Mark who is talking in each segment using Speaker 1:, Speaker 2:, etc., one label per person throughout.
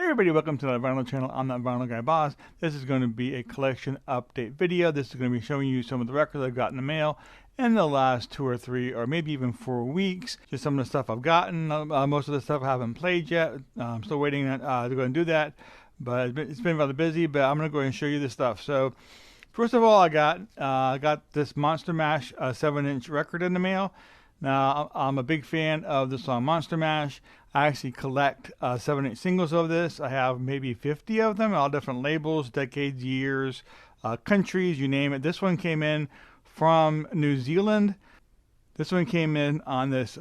Speaker 1: Hey everybody, welcome to the Vinyl channel. I'm that Vinyl Guy Boss. This is going to be a collection update video. This is going to be showing you some of the records I've got in the mail in the last 2 or 3 or maybe even 4 weeks. Just some of the stuff I've gotten. Most of the stuff I haven't played yet. I'm still waiting to go and do that. But it's been rather busy, but I'm going to go ahead and show you this stuff. So first of all, I got this Monster Mash 7-inch record in the mail. Now, I'm a big fan of the song Monster Mash. I actually collect 7-inch singles of this. I have maybe 50 of them, all different labels, decades, years, countries, you name it. This one came in from New Zealand. This one came in on this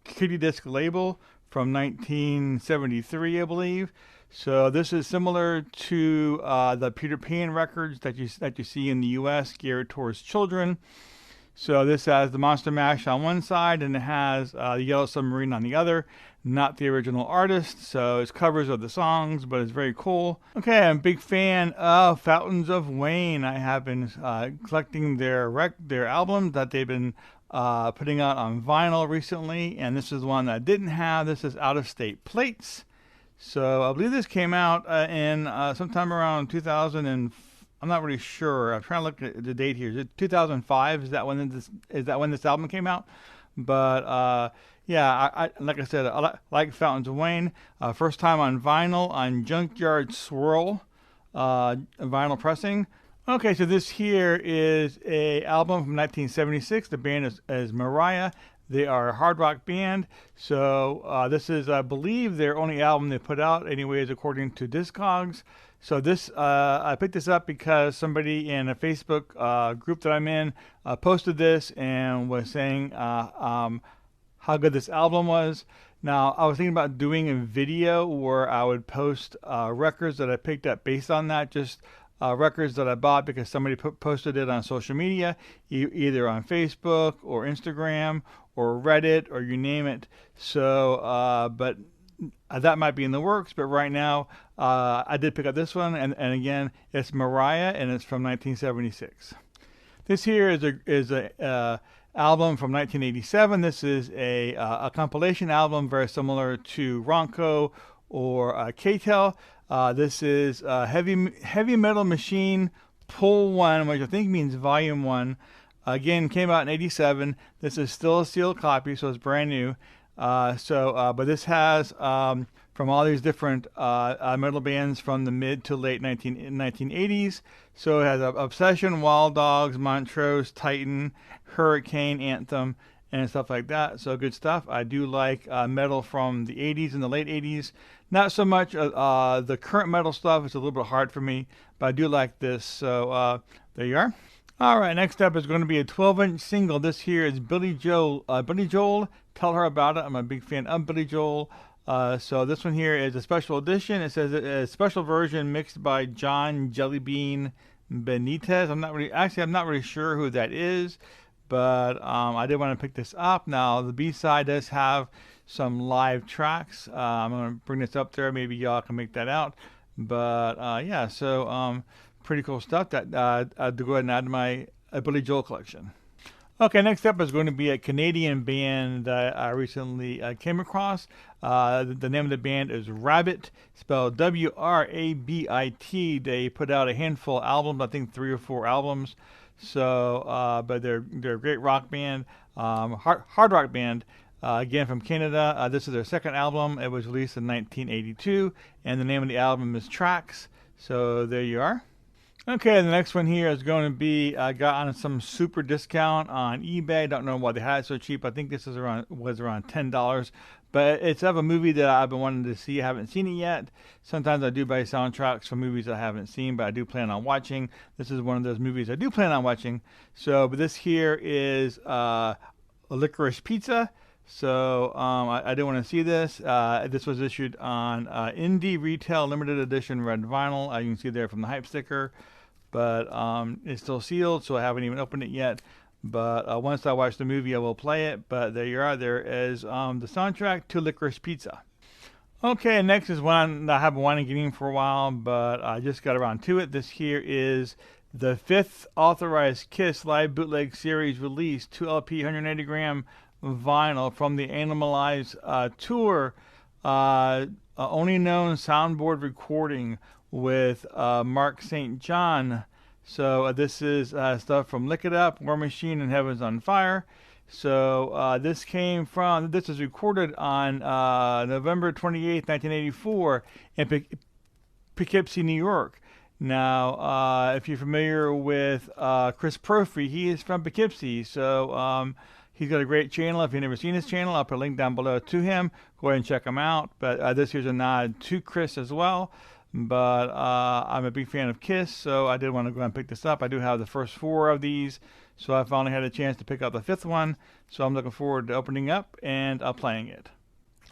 Speaker 1: Kitty Disc label from 1973, I believe. So this is similar to the Peter Pan records that you see in the U.S. geared towards children. So this has the Monster Mash on one side and it has the Yellow Submarine on the other. Not the original artist, so it's covers of the songs, but it's very cool. Okay, I'm a big fan of Fountains of Wayne. I have been collecting their albums that they've been putting out on vinyl recently, and this is one that I didn't have. This is Out of State Plates. So I believe this came out in sometime around 2000 and I'm not really sure. I'm trying to look at the date here. Is it 2005? Is that when this album came out? But yeah, I like I said, I like Fountains of Wayne. First time on vinyl on Junkyard Swirl vinyl pressing. Okay, so this here is a album from 1976. The band is Mariah. They are a hard rock band. So this is, I believe, their only album they put out, anyways, according to Discogs. So this, I picked this up because somebody in a Facebook group that I'm in posted this and was saying how good this album was. Now, I was thinking about doing a video where I would post records that I picked up based on that, just records that I bought because somebody posted it on social media, either on Facebook or Instagram or Reddit or you name it. So, but that might be in the works, but right now I did pick up this one, and again, it's Mariah, and it's from 1976. This here is a album from 1987. This is a compilation album very similar to Ronco or K-Tel. This is Heavy Metal Machine Pull 1, which I think means Volume 1. Again, came out in 87. This is still a sealed copy, so it's brand new. But this has from all these different metal bands from the mid to late 1980s. So it has Obsession, Wild Dogs, Montrose, Titan, Hurricane, Anthem, and stuff like that. So good stuff. I do like metal from the 80s and the late 80s. Not so much the current metal stuff. It's a little bit hard for me, but I do like this. So there you are. All right, next up is going to be a 12-inch single. This here is Billy Joel. Tell Her About It. I'm a big fan of Billy Joel. So this one here is a special edition. It says a special version mixed by John Jellybean Benitez. I'm not really sure who that is, but I did want to pick this up. Now the B-side does have some live tracks. I'm going to bring this up there. Maybe y'all can make that out. But yeah, so pretty cool stuff that I'll go ahead and add to my Billy Joel collection. Okay, next up is going to be a Canadian band that I recently came across. The name of the band is Rabbit, spelled W-R-A-B-I-T. They put out a handful of albums, I think 3 or 4 albums. So, but they're a great rock band, hard rock band. Again, from Canada. This is their second album. It was released in 1982, and the name of the album is Tracks. So there you are. Okay, the next one here is going to be I got on some super discount on eBay. Don't know why they had it so cheap. I think this was around $10, but it's of a movie that I've been wanting to see. I haven't seen it yet. Sometimes I do buy soundtracks for movies I haven't seen, but I do plan on watching. This is one of those movies I do plan on watching. So, but this here is a Licorice Pizza. So I did want to see this. This was issued on Indie Retail Limited Edition Red Vinyl. You can see there from the hype sticker. But it's still sealed, so I haven't even opened it yet. But once I watch the movie, I will play it. But there you are. There is the soundtrack to Licorice Pizza. Okay, next is one that I have been wanting to get in for a while, but I just got around to it. This here is the 5th Authorized Kiss Live Bootleg Series release, 2 LP, 180 gram vinyl from the Animalize tour only known soundboard recording with Mark St. John. So this is stuff from Lick It Up, War Machine, and Heaven's on Fire. So this was recorded on November 28th, 1984 in Poughkeepsie, New York. Now, if you're familiar with Chris Propfe, he is from Poughkeepsie. So he's got a great channel. If you've never seen his channel, I'll put a link down below to him. Go ahead and check him out. But this here's a nod to Chris as well. But I'm a big fan of Kiss, so I did want to go and pick this up. I do have the first 4 of these, so I finally had a chance to pick up the 5th one. So I'm looking forward to opening up and playing it.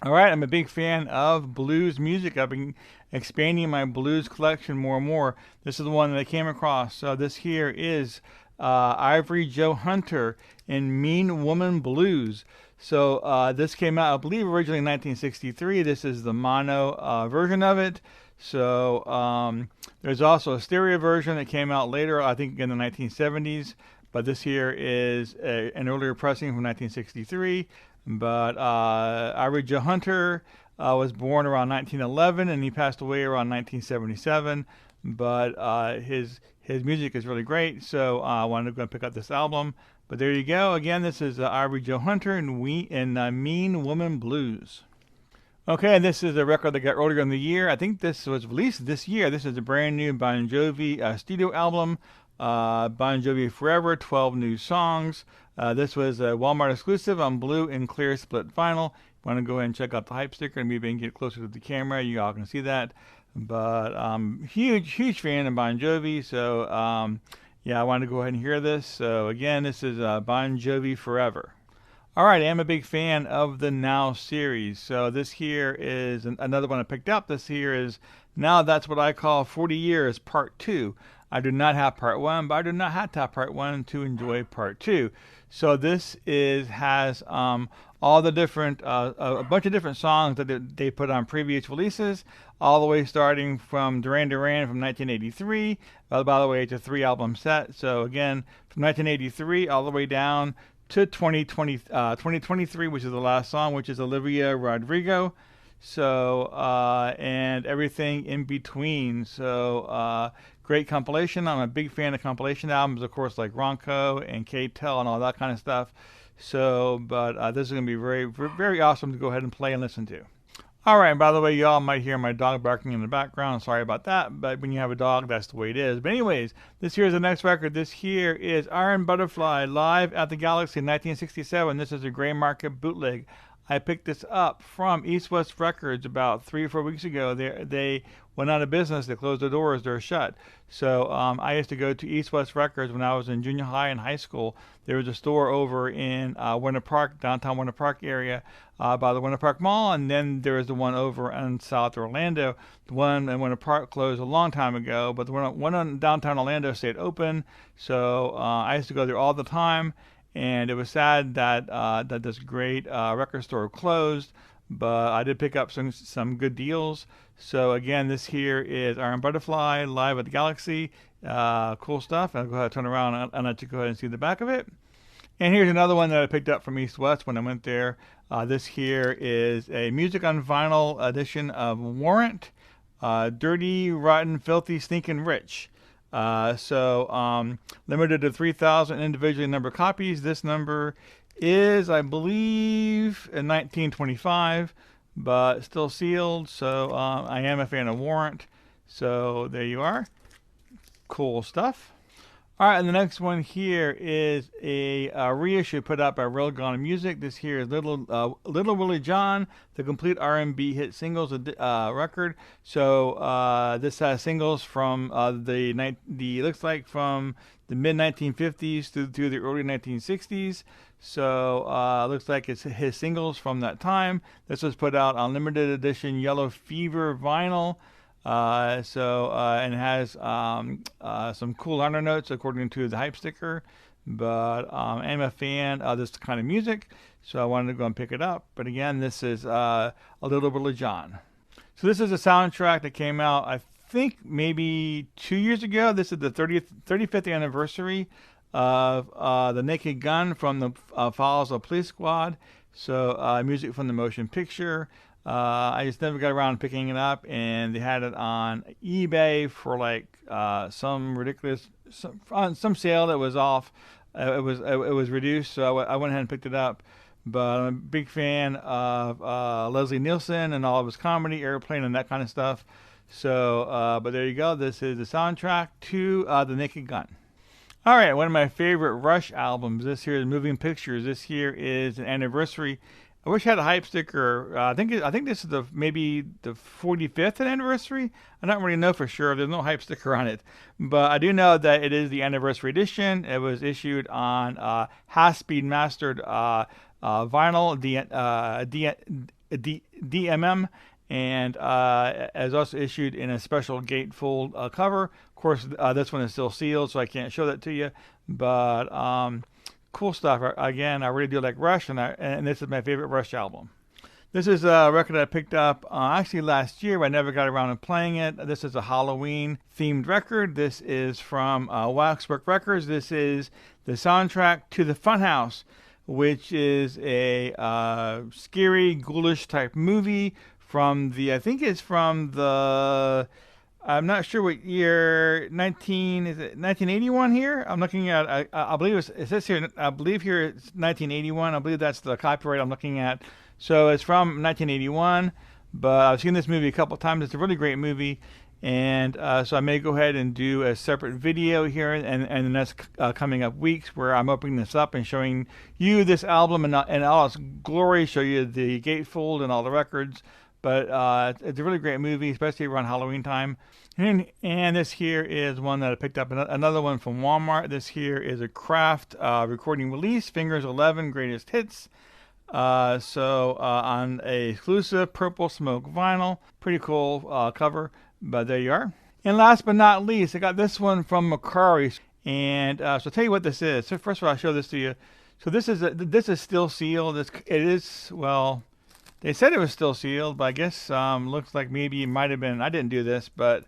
Speaker 1: All right, I'm a big fan of blues music. I've been expanding my blues collection more and more. This is the one that I came across. So this here is Ivory Joe Hunter in Mean Woman Blues. So this came out, I believe, originally in 1963. This is the mono version of it. So there's also a stereo version that came out later, I think in the 1970s. But this here is an earlier pressing from 1963. But Ivory Joe Hunter was born around 1911, and he passed away around 1977. But his music is really great, so I wanted to go and pick up this album. But there you go. Again, this is Ivory Joe Hunter in Mean Woman Blues. Okay, and this is a record that got earlier in the year. I think this was released this year. This is a brand new Bon Jovi studio album, Bon Jovi Forever, 12 new songs. This was a Walmart exclusive on blue and clear split vinyl. Want to go ahead and check out the hype sticker and maybe I can get closer to the camera. You all can see that. But huge fan of Bon Jovi. So yeah, I wanted to go ahead and hear this. So again, this is Bon Jovi Forever. All right, I'm a big fan of the Now series. So this here is another one I picked up. This here is Now That's What I Call 40 Years Part 2. I do not have Part 1, but I do not have to have Part 1 to enjoy Part 2. So this has all the different, a bunch of different songs that they put on previous releases, all the way starting from Duran Duran from 1983, by the way, it's a 3-album set. So again, from 1983 all the way down to 2023, which is the last song, which is Olivia Rodrigo. So, and everything in between. So, great compilation. I'm a big fan of compilation albums, of course, like Ronco and K-Tel and all that kind of stuff. So, but this is going to be very, very awesome to go ahead and play and listen to. All right, and by the way, y'all might hear my dog barking in the background. Sorry about that, but when you have a dog, that's the way it is. But anyways, this here is the next record. This here is Iron Butterfly, Live at the Galaxy in 1967. This is a gray market bootleg. I picked this up from East West Records about 3 or 4 weeks ago. They went out of business. They closed their doors. They're shut. So I used to go to East West Records when I was in junior high and high school. There was a store over in Winter Park, downtown Winter Park area, by the Winter Park Mall, and then there was the one over in South Orlando. The one in Winter Park closed a long time ago, but the one in downtown Orlando stayed open. So I used to go there all the time. And it was sad that that this great record store closed, but I did pick up some good deals. So again, this here is Iron Butterfly, Live at the Galaxy. Cool stuff. I'll go ahead and turn around and let you go ahead and see the back of it. And here's another one that I picked up from East West when I went there. This here is a Music on Vinyl edition of Warrant, Dirty, Rotten, Filthy, Stinking Rich. Limited to 3,000 individually numbered copies. This number is, I believe, in 1925, but still sealed. So I am a fan of Warrant. So there you are. Cool stuff. All right, and the next one here is a reissue put out by Real Gone Music. This here is Little Willie John, the complete R&B hit singles record. So this has singles from looks like from the mid 1950s through the early 1960s. So looks like it's his singles from that time. This was put out on limited edition Yellow Fever vinyl. And it has some cool liner notes according to the hype sticker. But I'm a fan of this kind of music, so I wanted to go and pick it up. But again, this is A Little Willie John. So this is a soundtrack that came out, I think, maybe 2 years ago. This is the 35th anniversary of The Naked Gun from the Files of Police Squad. So music from the motion picture. I just never got around to picking it up, and they had it on eBay for like some ridiculous on some sale that was off. It was reduced, so I went ahead and picked it up. But I'm a big fan of Leslie Nielsen and all of his comedy, Airplane, and that kind of stuff. So, but there you go. This is the soundtrack to The Naked Gun. All right, one of my favorite Rush albums. This here is Moving Pictures. This here is an anniversary. I wish I had a hype sticker. I think this is maybe the 45th anniversary. I don't really know for sure. There's no hype sticker on it, but I do know that it is the anniversary edition. It was issued on half-speed mastered vinyl, DMM, and is also issued in a special gatefold cover. Of course, this one is still sealed, so I can't show that to you. But cool stuff. Again, I really do like Rush, and this is my favorite Rush album. This is a record I picked up actually last year, but I never got around to playing it. This is a Halloween-themed record. This is from Waxwork Records. This is the soundtrack to The Funhouse, which is a scary, ghoulish type movie from I think it's from I'm not sure what year, is it 1981 here? I'm looking at, I believe it says here, I believe here it's 1981. I believe that's the copyright I'm looking at. So it's from 1981, but I've seen this movie a couple times. It's a really great movie. And so I may go ahead and do a separate video here in the next coming up weeks where I'm opening this up and showing you this album and all its glory, show you the gatefold and all the records. But it's a really great movie, especially around Halloween time. And this here is one that I picked up, another one from Walmart. This here is a Kraft recording release, Fingers 11 Greatest Hits. So on a exclusive Purple Smoke vinyl. Pretty cool cover, but there you are. And last but not least, I got this one from Macquarie. And so I'll tell you what this is. So first of all, I'll show this to you. So this is still sealed. It is, well, they said it was still sealed, but I guess looks like maybe it might have been. I didn't do this, but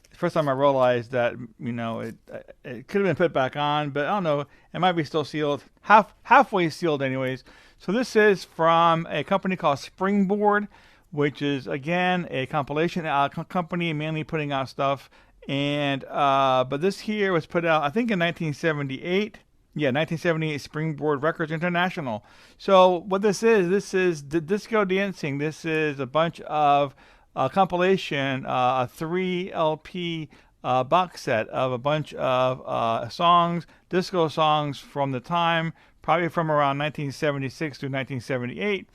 Speaker 1: the first time I realized that, it could have been put back on, but I don't know. It might be still sealed, halfway sealed, anyways. So this is from a company called Springboard, which is again a compilation company, mainly putting out stuff. And but this here was put out, I think, in 1978. Yeah, 1978, Springboard Records International. So what this is the disco dancing. This is a bunch of compilation, a 3 LP box set of a bunch of songs, disco songs from the time, probably from around 1976 to 1978.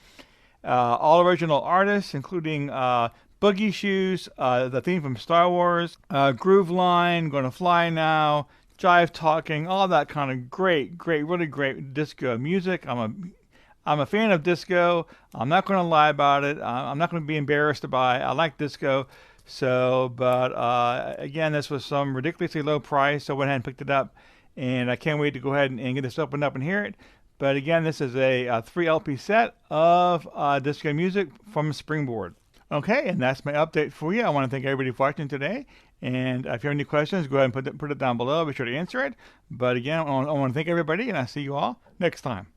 Speaker 1: All original artists, including Boogie Shoes, the theme from Star Wars, Groove Line, Gonna Fly Now, Jive Talking, all that kind of great, really great disco music. I'm a fan of disco. I'm not going to lie about it. I'm not going to be embarrassed by it. I like disco. So, but again, this was some ridiculously low price, so I went ahead and picked it up. And I can't wait to go ahead and get this opened up and hear it. But again, this is a 3 LP set of disco music from Springboard. Okay, and that's my update for you. I want to thank everybody for watching today. And if you have any questions, go ahead and put it down below. I'll be sure to answer it. But again, I want to thank everybody, and I'll see you all next time.